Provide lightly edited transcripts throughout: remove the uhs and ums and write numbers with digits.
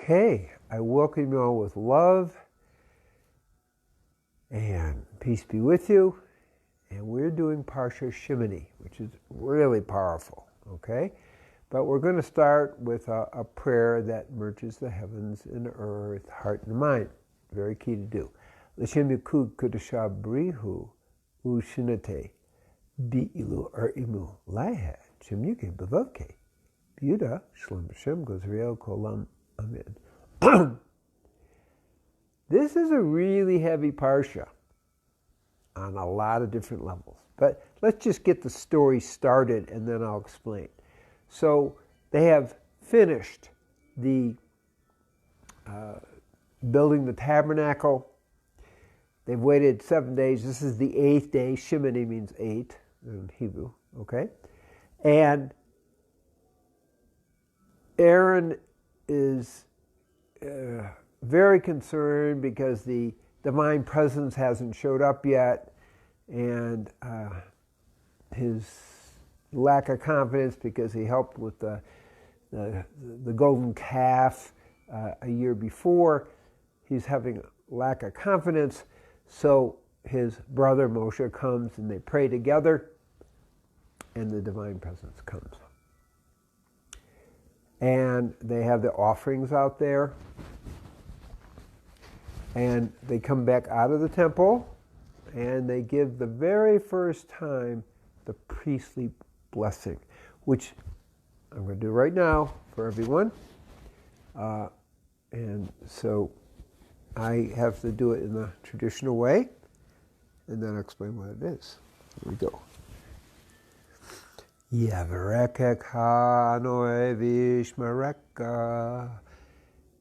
Okay, I welcome you all with love and peace be with you. And we're doing Parsha Shemini, which is really powerful, okay? But we're going to start with a prayer that merges the heavens and earth, heart and mind. Very key to do. L'shem yikud kudasha brihu ushinate bi'ilu imu laiha shem yuke b'vavke b'yuda shalom b'shem Gabriel kolam amen. This is a really heavy Parsha on a lot of different levels. But let's just get the story started and then I'll explain. So they have finished the building the tabernacle. They've waited 7 days. This is the 8th day. Shemini means 8 in Hebrew, okay? And Aaron is very concerned because the divine presence hasn't showed up yet, and his lack of confidence because he helped with the golden calf a year before. He's having a lack of confidence, so his brother Moshe comes and they pray together, and the divine presence comes. And they have the offerings out there, and they come back out of the temple, and they give the very first time the priestly blessing, which I'm going to do right now for everyone. And so I have to do it in the traditional way, and then I'll explain what it is. Here we go. Yaverekeka noe vishmareka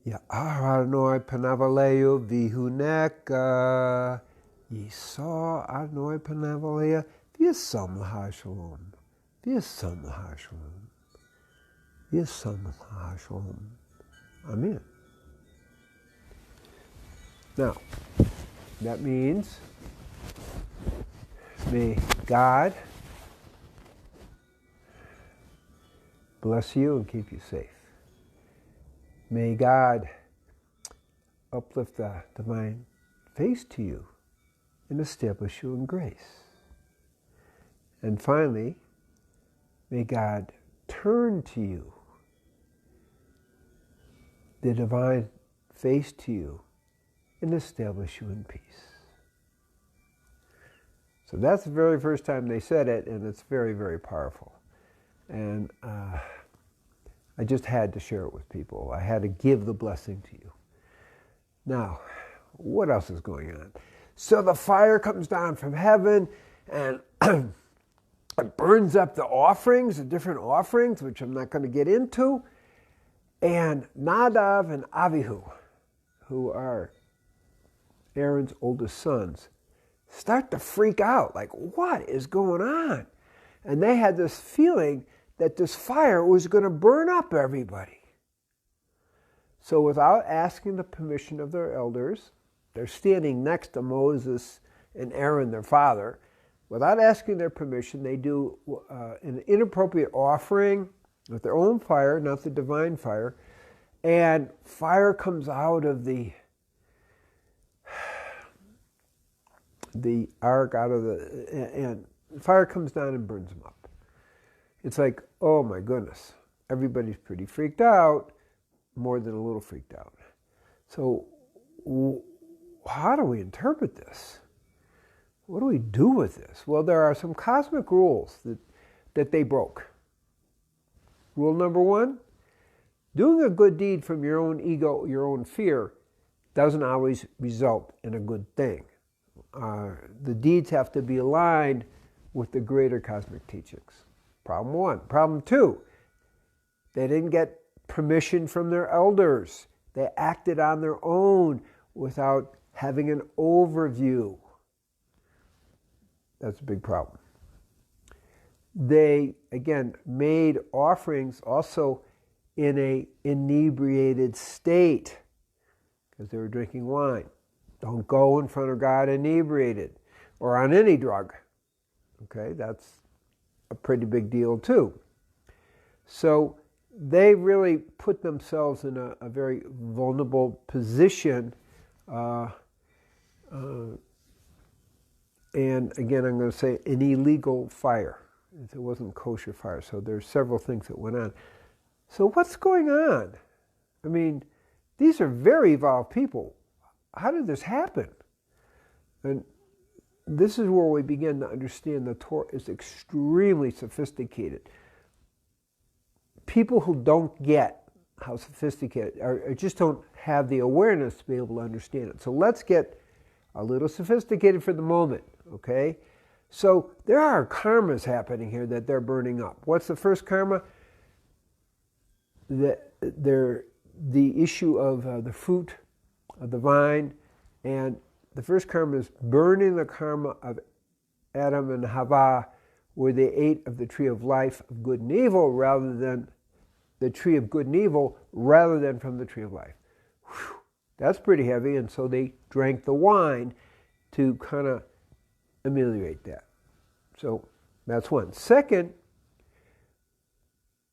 Ya'aranoi panavaleyu vihuneka Yisa anoi panavaleya V'yasam l'hashalom V'yasam l'hashalom V'yasam l'hashalom. Amen. Now, that means may God bless you and keep you safe. May God uplift the divine face to you and establish you in grace. And finally, may God turn to you the divine face to you and establish you in peace. So that's the very first time they said it, and it's very, very powerful. And I just had to share it with people. I had to give the blessing to you. Now, what else is going on? So the fire comes down from heaven, and it burns up the offerings, the different offerings, which I'm not going to get into. And Nadav and Avihu, who are Aaron's oldest sons, start to freak out, like, what is going on? And they had this feeling that this fire was going to burn up everybody. So without asking the permission of their elders, they're standing next to Moses and Aaron, their father. Without asking their permission, they do an inappropriate offering with their own fire, not the divine fire, and fire comes out of the ark, and fire comes down and burns them up. It's like, oh my goodness, everybody's pretty freaked out, more than a little freaked out. So how do we interpret this? What do we do with this? Well, there are some cosmic rules that they broke. Rule number 1, doing a good deed from your own ego, your own fear, doesn't always result in a good thing. The deeds have to be aligned with the greater cosmic teachings. Problem 1. Problem 2, they didn't get permission from their elders. They acted on their own without having an overview. That's a big problem. They, again, made offerings also in an inebriated state because they were drinking wine. Don't go in front of God inebriated or on any drug. Okay, that's a pretty big deal too. So they really put themselves in a very vulnerable position. And again, I'm going to say an illegal fire. It wasn't kosher fire. So there's several things that went on. So what's going on? I mean, these are very evolved people. How did this happen? And this is where we begin to understand the Torah is extremely sophisticated. People who don't get how sophisticated, or just don't have the awareness to be able to understand it. So let's get a little sophisticated for the moment, okay? So there are karmas happening here that they're burning up. What's the first karma? The issue of the fruit of the vine, and the first karma is burning the karma of Adam and Hava, where they ate of the tree of life of good and evil rather than the tree of good and evil rather than from the tree of life. Whew, that's pretty heavy, and so they drank the wine to kind of ameliorate that. So that's one. Second,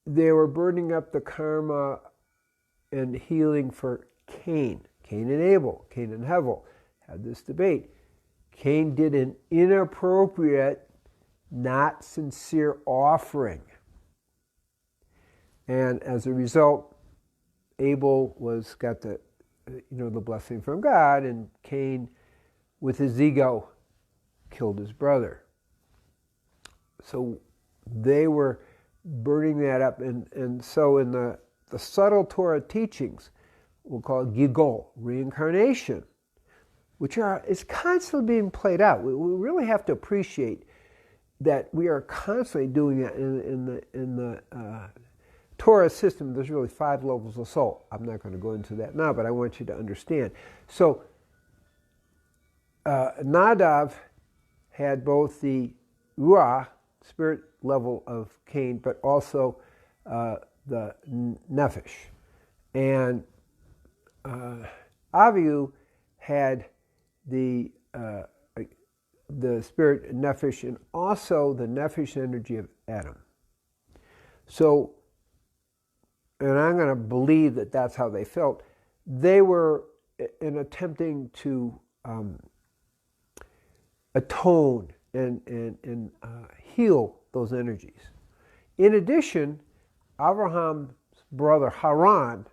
they were burning up the karma and healing for Cain. Cain and Abel, Cain and Hevel had this debate. Cain did an inappropriate, not sincere offering. And as a result, Abel got the blessing from God, and Cain, with his ego, killed his brother. So they were burning that up, and so in the subtle Torah teachings, we'll call it gigol, reincarnation, which is constantly being played out. We really have to appreciate that we are constantly doing that in the Torah system. There's really 5 levels of soul. I'm not going to go into that now, but I want you to understand. So Nadav had both the Ruach, spirit level of Cain, but also the Nefesh. And Avihu had the spirit Nefesh and also the Nefesh energy of Adam. So, and I'm going to believe that that's how they felt. They were in attempting to atone and heal those energies. In addition, Abraham's brother Haran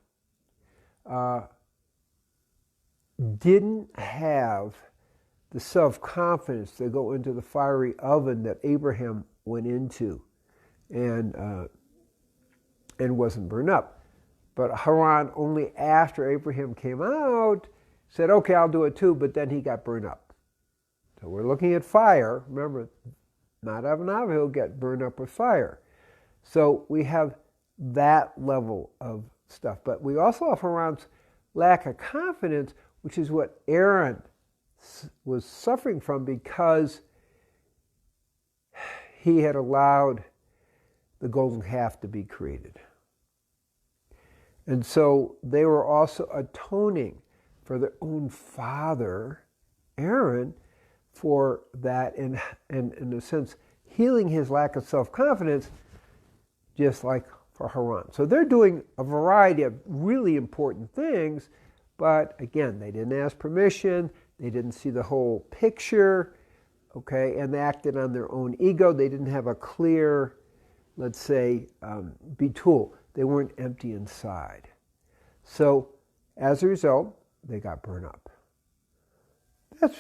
didn't have the self-confidence to go into the fiery oven that Abraham went into and wasn't burned up. But Haran, only after Abraham came out, said, okay, I'll do it too, but then he got burned up. So we're looking at fire. Remember, Nadav and Avihu get burned up with fire. So we have that level of stuff. But we also have Haran's lack of confidence, which is what Aaron was suffering from because he had allowed the golden calf to be created. And so they were also atoning for their own father, Aaron, for that, and in a sense, healing his lack of self-confidence, just like for Haran. So they're doing a variety of really important things, but again, they didn't ask permission, they didn't see the whole picture, okay, and they acted on their own ego. They didn't have a clear, let's say, bitul. They weren't empty inside. So as a result, they got burned up. That's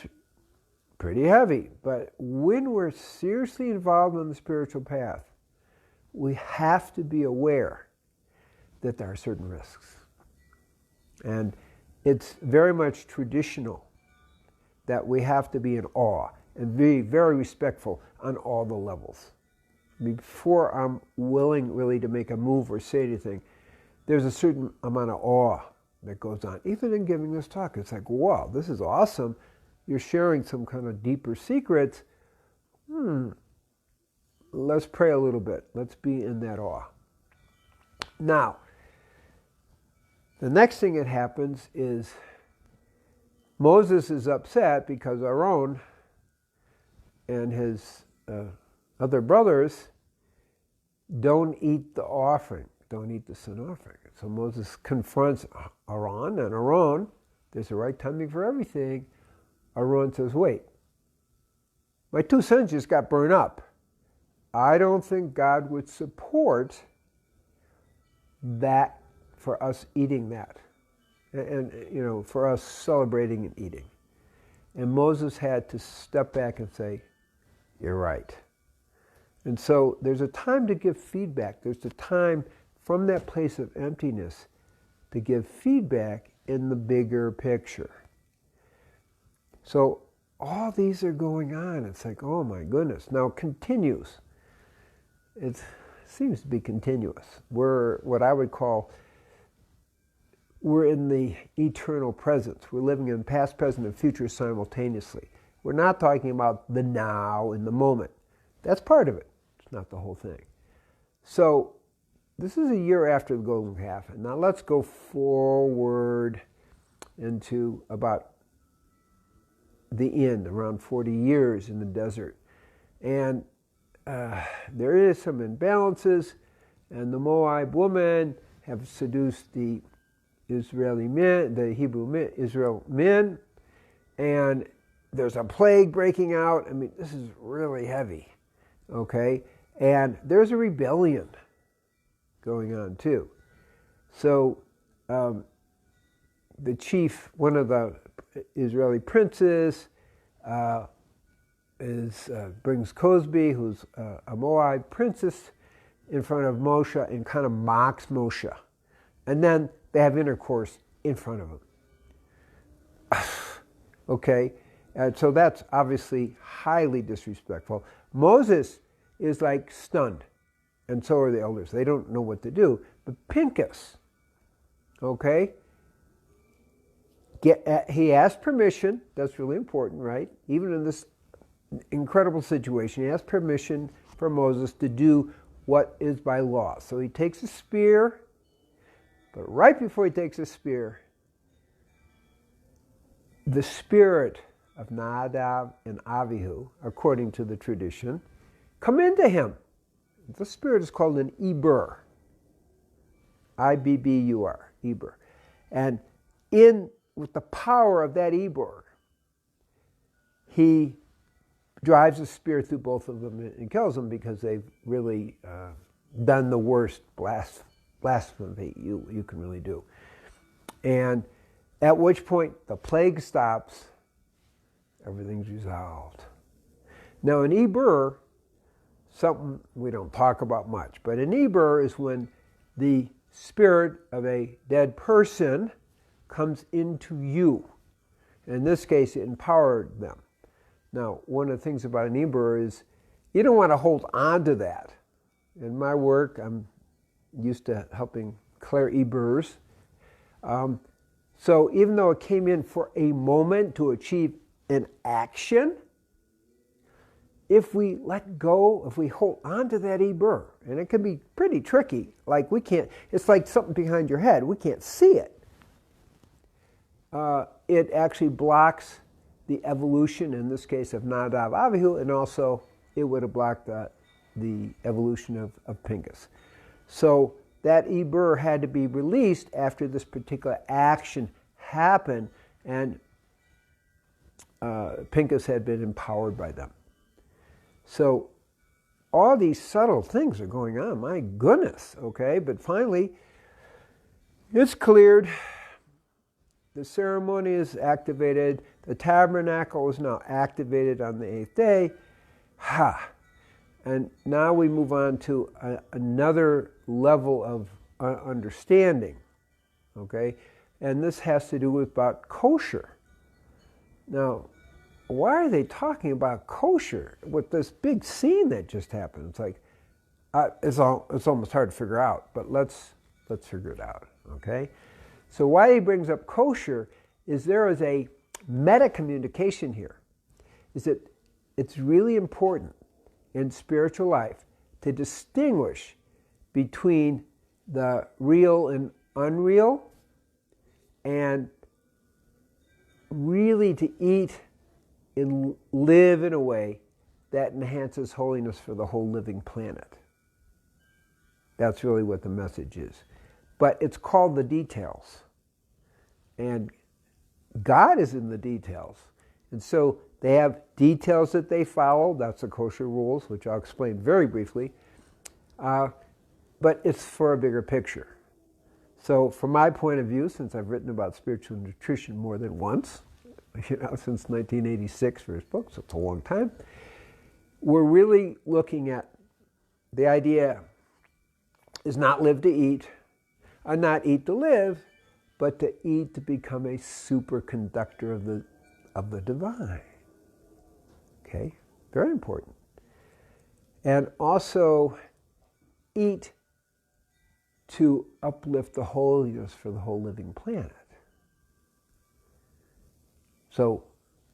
pretty heavy, but when we're seriously involved on the spiritual path, we have to be aware that there are certain risks. And it's very much traditional that we have to be in awe and be very respectful on all the levels. Before I'm willing really to make a move or say anything, there's a certain amount of awe that goes on. Even in giving this talk, it's like, wow, this is awesome. You're sharing some kind of deeper secrets. Let's pray a little bit. Let's be in that awe. Now, the next thing that happens is Moses is upset because Aaron and his other brothers don't eat the offering. don't eat the sin offering. So Moses confronts Aaron, and Aaron, there's a right timing for everything. Aaron says, wait, my 2 sons just got burned up. I don't think God would support that for us eating that. And for us celebrating and eating. And Moses had to step back and say, you're right. And so there's a time to give feedback. There's a time from that place of emptiness to give feedback in the bigger picture. So all these are going on. It's like, oh my goodness. Now it continues. It seems to be continuous. We're what I would call, we're in the eternal presence. We're living in past, present, and future simultaneously. We're not talking about the now in the moment. That's part of it. It's not the whole thing. So this is a year after the golden calf. And now let's go forward into about the end, around 40 years in the desert. And there is some imbalances, and the Moab women have seduced the Israeli men, the Hebrew men, Israel men, and there's a plague breaking out. I mean, this is really heavy, okay? And there's a rebellion going on too. So the chief, one of the Israeli princes, brings Cosby, who's a Moab princess, in front of Moshe and kind of mocks Moshe. And then they have intercourse in front of him. Okay? And so that's obviously highly disrespectful. Moses is like stunned, and so are the elders. They don't know what to do. But Pinchas, okay? He asked permission. That's really important, right? Even in this incredible situation, he asked permission for Moses to do what is by law. So he takes a spear, but right before he takes a spear, the spirit of Nadab and Abihu, according to the tradition, come into him. The spirit is called an Eber. I-B-B-U-R, Eber. And with the power of that Eber, he drives a spear through both of them and kills them because they've really done the worst blasphemy you can really do. And at which point the plague stops, everything's resolved. Now an Eber, something we don't talk about much, but an Eber is when the spirit of a dead person comes into you. In this case, it empowered them. Now, one of the things about an Eber is you don't want to hold on to that. In my work, I'm used to helping clear Ebers. So even though it came in for a moment to achieve an action, if we let go, if we hold on to that Eber, and it can be pretty tricky, like it's like something behind your head, we can't see it. It actually blocks the evolution, in this case, of Nadab Abihu, and also it would have blocked the evolution of Pinchas. So that Eber had to be released after this particular action happened, and Pinchas had been empowered by them. So all these subtle things are going on, my goodness, okay? But finally, it's cleared. The ceremony is activated. The tabernacle is now activated on the 8th day. And now we move on to another level of understanding, okay? And this has to do with about kosher. Now, why are they talking about kosher with this big scene that just happened? It's like, it's almost hard to figure out, but let's figure it out, okay? So why he brings up kosher is there is a meta-communication here, is that it's really important in spiritual life to distinguish between the real and unreal, and really to eat and live in a way that enhances holiness for the whole living planet. That's really what the message is. But it's called the details. And God is in the details. And so they have details that they follow. That's the kosher rules, which I'll explain very briefly. But it's for a bigger picture. So from my point of view, since I've written about spiritual nutrition more than once, since 1986 for his book, so it's a long time, we're really looking at the idea is not live to eat, or not eat to live, but to eat to become a superconductor of the divine. Okay? Very important. And also eat to uplift the holiness for the whole living planet. So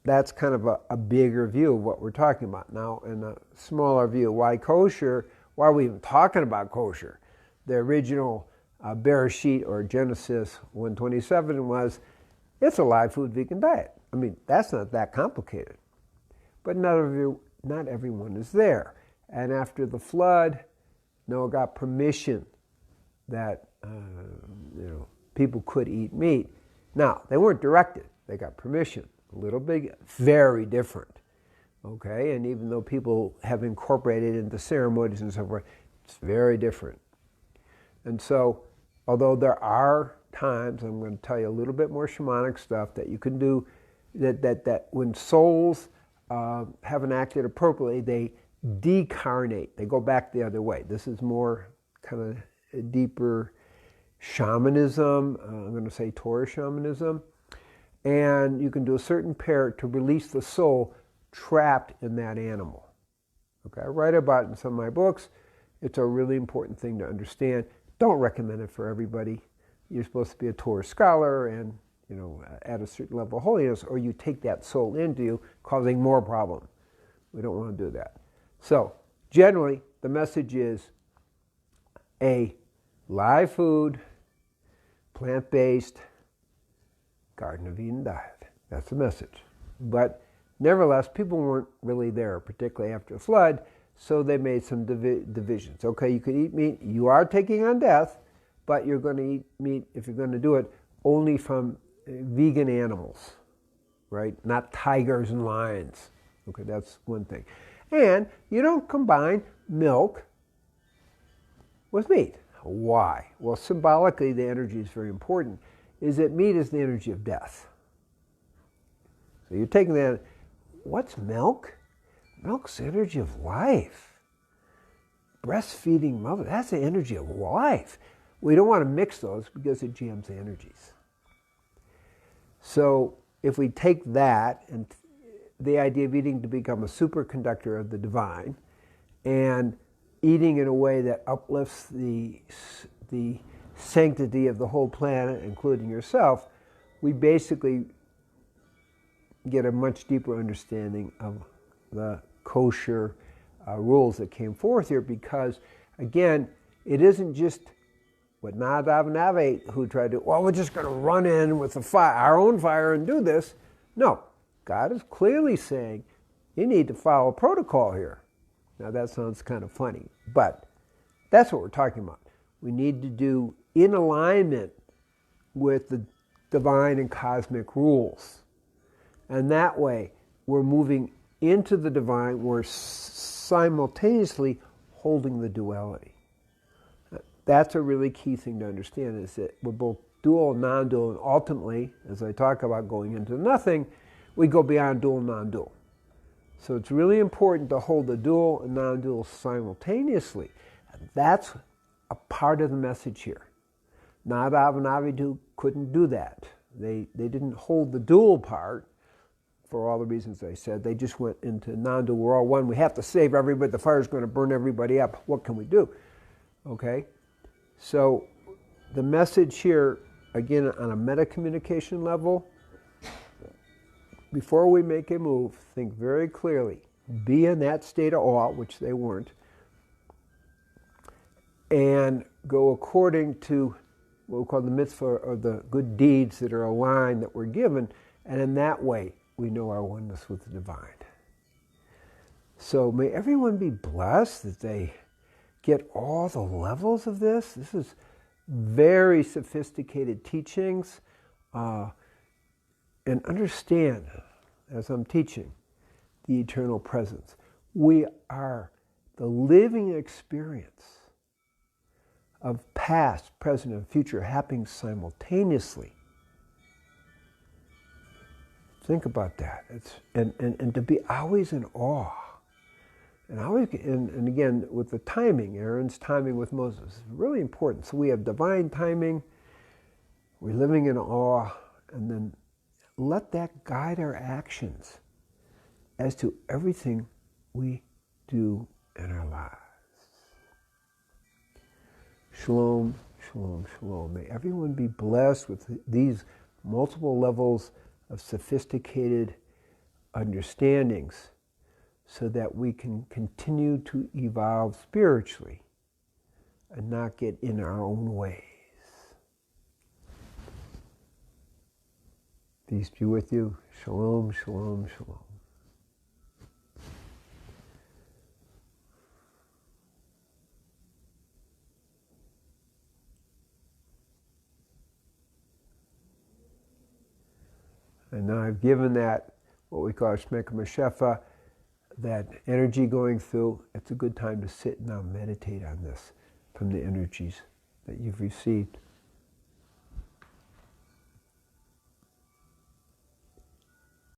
that's kind of a bigger view of what we're talking about. Now, in a smaller view, why kosher? Why are we even talking about kosher? The original Bereshit or Genesis 1:27 was, it's a live food vegan diet. I mean, that's not that complicated. But not everyone is there. And after the flood, Noah got permission that people could eat meat. Now, they weren't directed. They got permission. A little bit, very different. Okay? And even though people have incorporated into ceremonies and so forth, it's very different. And so, although there are times, I'm going to tell you a little bit more shamanic stuff that you can do, that when souls haven't acted appropriately, they decarnate. They go back the other way. This is more kind of deeper shamanism. I'm going to say Torah shamanism. And you can do a certain prayer to release the soul trapped in that animal. Okay, I write about it in some of my books. It's a really important thing to understand. Don't recommend it for everybody. You're supposed to be a Torah scholar and at a certain level of holiness, or you take that soul into you, causing more problem. We don't want to do that. So generally, the message is a live food, plant-based, Garden of Eden diet. That's the message. But nevertheless, people weren't really there, particularly after the flood, so they made some divisions. Okay, you could eat meat. You are taking on death, but you're going to eat meat, if you're going to do it, only from vegan animals, right? Not tigers and lions. Okay, that's one thing. And you don't combine milk with meat. Why? Well, symbolically, the energy is very important, is that meat is the energy of death. So you're taking that, what's milk? Milk's the energy of life. Breastfeeding mother, that's the energy of life. We don't want to mix those because it jams the energies. So if we take that and the idea of eating to become a superconductor of the divine and eating in a way that uplifts the sanctity of the whole planet, including yourself, we basically get a much deeper understanding of the kosher rules that came forth here, because, again, it isn't just what Nadav and Avihu who tried to, well, we're just going to run in with the fire, our own fire and do this. No, God is clearly saying you need to follow protocol here. Now that sounds kind of funny, but that's what we're talking about. We need to do in alignment with the divine and cosmic rules. And that way, we're moving into the divine, we're simultaneously holding the duality. That's a really key thing to understand, is that we're both dual and non-dual, and ultimately, as I talk about going into nothing, we go beyond dual and non-dual. So it's really important to hold the dual and non-dual simultaneously. And that's a part of the message here. Nadav and Avihu couldn't do that. They didn't hold the dual part for all the reasons I said. They just went into non-dual. We're all one. We have to save everybody. The fire's going to burn everybody up. What can we do? Okay? So the message here, again, on a meta-communication level, before we make a move, think very clearly. Be in that state of awe, which they weren't, and go according to what we call the mitzvah, or the good deeds that are aligned, that we're given, and in that way, we know our oneness with the divine. So may everyone be blessed, that they get all the levels of this. This is very sophisticated teachings. And understand, as I'm teaching, the eternal presence. We are the living experience of past, present, and future happening simultaneously. Think about that. And to be always in awe. And again, with the timing, Aaron's timing with Moses is really important. So we have divine timing, we're living in awe, and then let that guide our actions as to everything we do in our lives. Shalom, shalom, shalom. May everyone be blessed with these multiple levels of sophisticated understandings so that we can continue to evolve spiritually and not get in our own ways. Peace be with you. Shalom, shalom, shalom. And now I've given that, what we call Shmeka Meshefa, that energy going through. It's a good time to sit and now meditate on this from the energies that you've received.